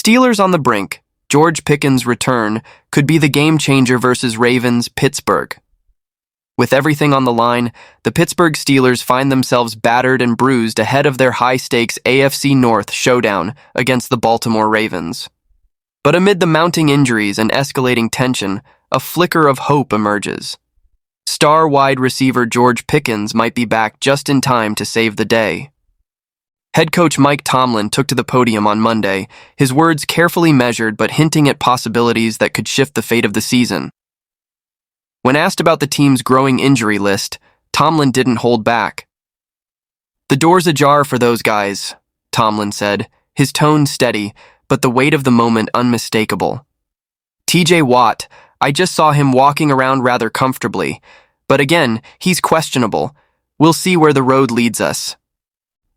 Steelers on the brink. George Pickens' return could be the game-changer versus Ravens, Pittsburgh. With everything on the line, the Pittsburgh Steelers find themselves battered and bruised ahead of their high-stakes AFC North showdown against the Baltimore Ravens. But amid the mounting injuries and escalating tension, a flicker of hope emerges. Star wide receiver George Pickens might be back just in time to save the day. Head coach Mike Tomlin took to the podium on Monday, his words carefully measured but hinting at possibilities that could shift the fate of the season. When asked about the team's growing injury list, Tomlin didn't hold back. "The door's ajar for those guys," Tomlin said, his tone steady, but the weight of the moment unmistakable. TJ Watt, I just saw him walking around rather comfortably, but again, he's questionable. We'll see where the road leads us.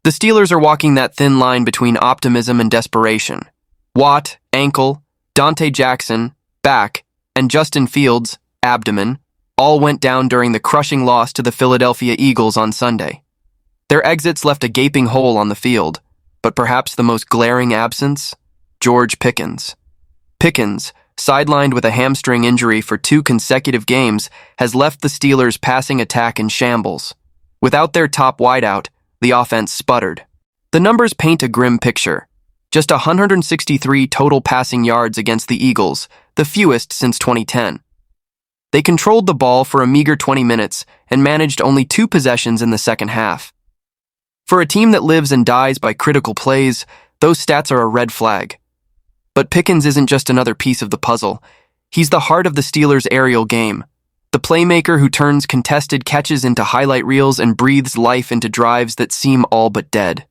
The Steelers are walking that thin line between optimism and desperation. Watt, ankle, Dante Jackson, back, and Justin Fields, abdomen, all went down during the crushing loss to the Philadelphia Eagles on Sunday. Their exits left a gaping hole on the field, but perhaps the most glaring absence? George Pickens. Pickens, sidelined with a hamstring injury for 2 consecutive games, has left the Steelers' passing attack in shambles. Without their top wideout, the offense sputtered. The numbers paint a grim picture. Just 163 total passing yards against the Eagles, the fewest since 2010. They controlled the ball for a meager 20 minutes and managed only 2 possessions in the second half. For a team that lives and dies by critical plays, those stats are a red flag. But Pickens isn't just another piece of the puzzle. He's the heart of the Steelers' aerial game. The playmaker who turns contested catches into highlight reels and breathes life into drives that seem all but dead.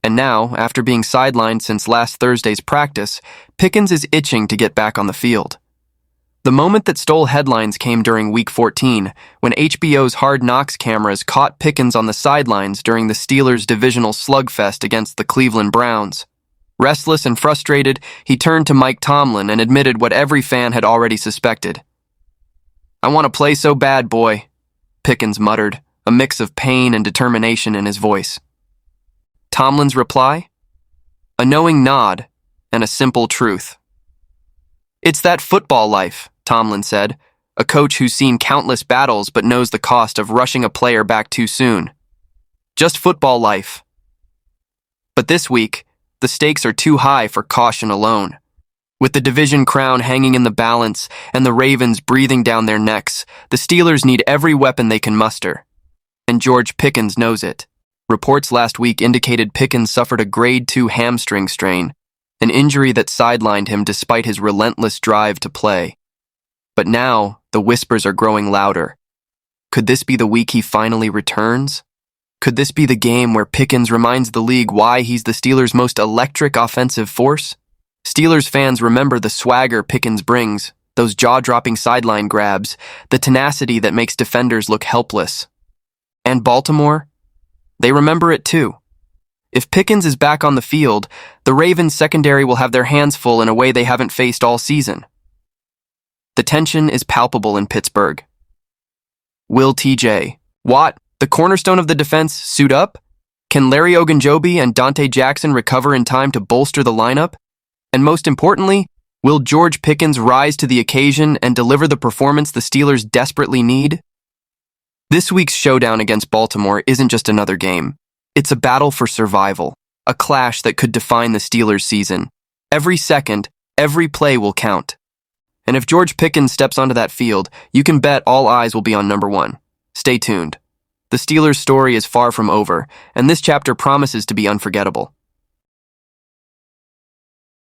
And now, after being sidelined since last Thursday's practice, Pickens is itching to get back on the field. The moment that stole headlines came during Week 14, when HBO's Hard Knocks cameras caught Pickens on the sidelines during the Steelers' divisional slugfest against the Cleveland Browns. Restless and frustrated, he turned to Mike Tomlin and admitted what every fan had already suspected. "I want to play so bad, boy," Pickens muttered, a mix of pain and determination in his voice. Tomlin's reply? A knowing nod and a simple truth. "It's that football life," Tomlin said, a coach who's seen countless battles but knows the cost of rushing a player back too soon. "Just football life." But this week, the stakes are too high for caution alone. With the division crown hanging in the balance and the Ravens breathing down their necks, the Steelers need every weapon they can muster. And George Pickens knows it. Reports last week indicated Pickens suffered a grade 2 hamstring strain, an injury that sidelined him despite his relentless drive to play. But now, the whispers are growing louder. Could this be the week he finally returns? Could this be the game where Pickens reminds the league why he's the Steelers' most electric offensive force? Steelers fans remember the swagger Pickens brings, those jaw-dropping sideline grabs, the tenacity that makes defenders look helpless. And Baltimore? They remember it too. If Pickens is back on the field, the Ravens secondary will have their hands full in a way they haven't faced all season. The tension is palpable in Pittsburgh. Will TJ Watt, the cornerstone of the defense, suit up? Can Larry Ogunjobi and Dante Jackson recover in time to bolster the lineup? And most importantly, will George Pickens rise to the occasion and deliver the performance the Steelers desperately need? This week's showdown against Baltimore isn't just another game. It's a battle for survival, a clash that could define the Steelers' season. Every second, every play will count. And if George Pickens steps onto that field, you can bet all eyes will be on number 1. Stay tuned. The Steelers' story is far from over, and this chapter promises to be unforgettable.